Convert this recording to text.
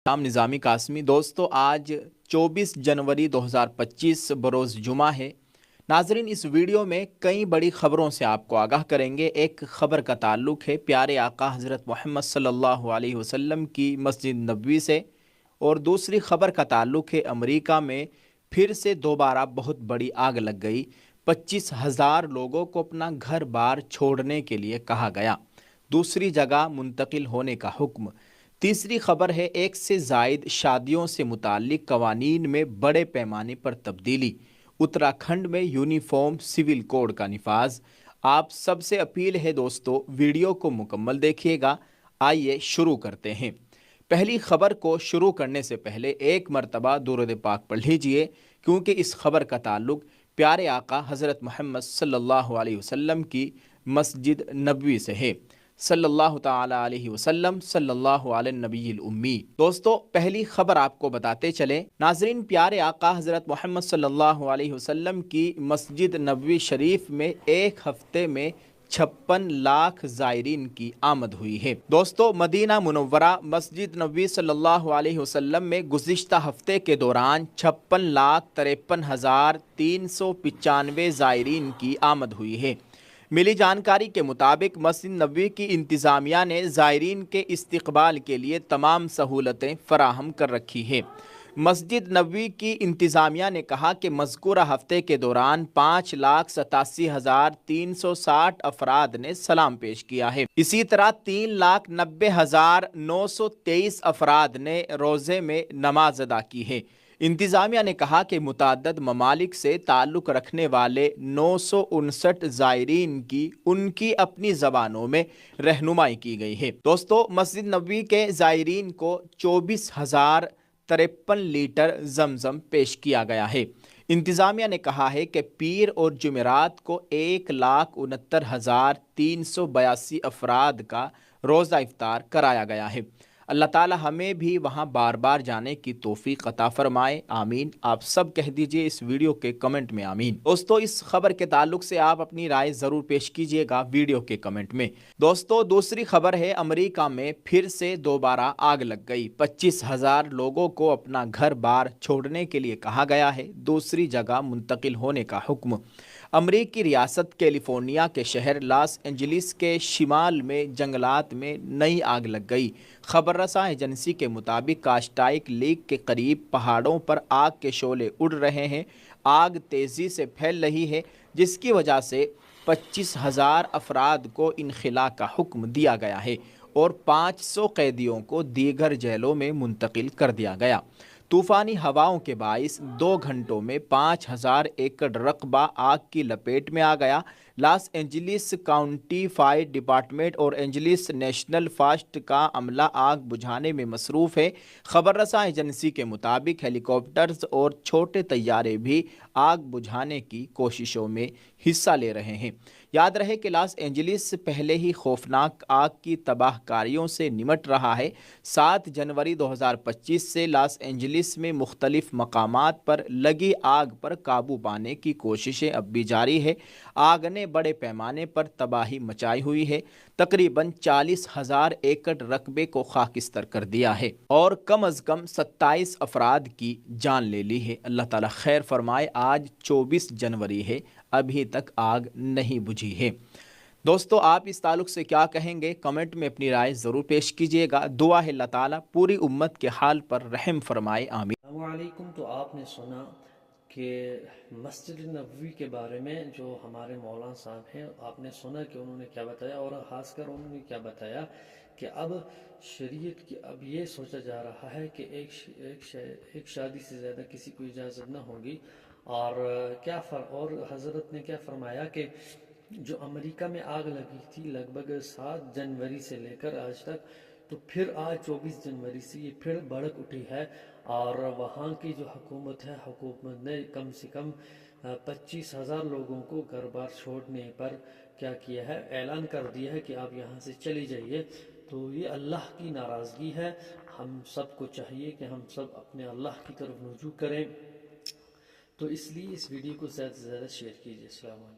शाम निज़ामी कासमी। दोस्तों, आज 24 जनवरी 2025 बरोज़ जुमा है। नाजरीन, इस वीडियो में कई बड़ी ख़बरों से आपको आगाह करेंगे। एक ख़बर का ताल्लुक़ है प्यारे आका हज़रत मोहम्मद सल्लल्लाहु अलैहि वसल्लम की मस्जिद नबवी से, और दूसरी ख़बर का ताल्लुक़ है अमेरिका में फिर से दोबारा बहुत बड़ी आग लग गई। 25,000 लोगों को अपना घर बार छोड़ने के लिए कहा गया, दूसरी जगह मुंतकिल होने का हुक्म। तीसरी खबर है एक से जायद शादियों से मुताल्लिक कवानीन में बड़े पैमाने पर तब्दीली। उत्तराखंड में यूनिफॉर्म सिविल कोड का निफाज। आप सबसे अपील है दोस्तों, वीडियो को मुकम्मल देखिएगा। आइए शुरू करते हैं। पहली खबर को शुरू करने से पहले एक मरतबा दुरूद पाक पढ़ लीजिए, क्योंकि इस खबर का ताल्लुक प्यारे आका हज़रत मोहम्मद सल्लल्लाहु अलैहि वसल्लम की मस्जिद नबवी से है। सल्लल्लाहु ताला अलैहि वसल्लम, सल्लल्लाहु अला नबील उम्मी। दोस्तों, पहली खबर आपको बताते चले। नाजरीन, प्यारे आका हज़रत मोहम्मद सल्लल्लाहु अलैहि वसल्लम की मस्जिद नबवी शरीफ में एक हफ्ते में 56 लाख ज़ायरीन की आमद हुई है। दोस्तों, मदीना मुनव्वरा मस्जिद नबवी सल्लल्लाहु अलैहि वसल्लम में गुज़िश्ता हफ्ते के दौरान 56,53,395 ज़ायरीन की आमद हुई है। मिली जानकारी के मुताबिक मस्जिद नबवी की इंतज़ामिया ने ज़ायरीन के इस्तकबाल के लिए तमाम सहूलतें फ़राहम कर रखी है। मस्जिद नबवी की इंतज़ामिया ने कहा कि मज़कूरा हफ्ते के दौरान 5,87,360 अफराद ने सलाम पेश किया है। इसी तरह 3,90,923 अफराद ने रोज़े में नमाज अदा की है। इंतज़ामिया ने कहा कि मुतअद्दिद ममालिक से ताल्लुक़ रखने वाले 959 ज़ायरीन की उनकी अपनी ज़बानों में रहनुमाई की गई है। दोस्तों, मस्जिद नबवी के ज़ायरीन को 24,053 लीटर जमज़म पेश किया गया है। इंतज़ामिया ने कहा है कि पीर और जुमेरात को 1,69,382 अफराद का रोज़ा इफ्तार कराया गया है। अल्लाह ताला हमें भी वहाँ बार बार जाने की तौफीक अता फरमाए, आमीन। आप सब कह दीजिए इस वीडियो के कमेंट में आमीन। दोस्तों, इस खबर के ताल्लुक से आप अपनी राय ज़रूर पेश कीजिएगा वीडियो के कमेंट में। दोस्तों, दूसरी खबर है अमेरिका में फिर से दोबारा आग लग गई। 25,000 लोगों को अपना घर बार छोड़ने के लिए कहा गया है, दूसरी जगह मुंतकिल होने का हुक्म। अमरीकी रियासत कैलिफोर्निया के शहर लॉस एंजलिस के शिमाल में जंगलात में नई आग लग गई। खबर रसा एजेंसी के मुताबिक कास्टाइक लेक के करीब पहाड़ों पर आग के शोले उड़ रहे हैं। आग तेज़ी से फैल रही है, जिसकी वजह से 25,000 अफराद को इनखला का हुक्म दिया गया है और 500 कैदियों को दीगर जेलों में मुंतकिल कर दिया गया। तूफ़ानी हवाओं के बाइस 2 घंटों में 5,000 एकड़ रकबा आग की लपेट में आ गया। Los Angeles county fire department और एंजलिस नेशनल फास्ट का अमला आग बुझाने में मसरूफ़ है। खबर रसा एजेंसी के मुताबिक हेलीकॉप्टर्स और छोटे तैयारे भी आग बुझाने की कोशिशों में हिस्सा ले रहे हैं। याद रहे कि लॉस एंजलिस पहले ही खौफनाक आग की तबाहकारियों से निमट रहा है। 7 जनवरी 2025 से लॉस एंजलिस में मुख्तलिफ मकामात पर लगी आग पर काबू पाने की कोशिशें अब भी जारी है। आग ने बड़े पैमाने पर तबाही मचाई हुई है, तकरीबन 40,000 एकड़ रकबे को खाकिस्तर कर दिया है और कम अज़ कम 27 अफराद की जान ले ली है। अल्लाह ताला खैर फरमाए। आज 24 जनवरी है, अभी तक आग नहीं बुझी है। दोस्तों, आप इस ताल्लुक से क्या कहेंगे? कमेंट में अपनी राय ज़रूर पेश कीजिएगा। दुआ है अल्लाह ताला पूरी उम्मत के हाल पर रहम फरमाए, आमीन। वालेकुम। तो आपने सुना कि मस्जिद नबवी के बारे में जो हमारे मौलाना साहब हैं, आपने सुना कि उन्होंने क्या बताया, और ख़ासकर उन्होंने क्या बताया कि अब शरीयत की अब ये सोचा जा रहा है कि एक शादी से ज़्यादा किसी को इजाज़त न होगी। और और हज़रत ने क्या फरमाया कि जो अमेरिका में आग लगी थी लगभग 7 जनवरी से लेकर आज तक, तो फिर आज 24 जनवरी से ये फिर भड़क उठी है। और वहाँ की जो हुकूमत है, हुकूमत ने कम से कम 25,000 लोगों को घर बार छोड़ने पर क्या किया है, ऐलान कर दिया है कि आप यहाँ से चली जाइए। तो ये अल्लाह की नाराज़गी है। हम सब को चाहिए कि हम सब अपने अल्लाह की तरफ रुजू करें। तो इसलिए इस वीडियो को ज़्यादा से ज़्यादा शेयर कीजिए। अस्सलाम वालेकुम।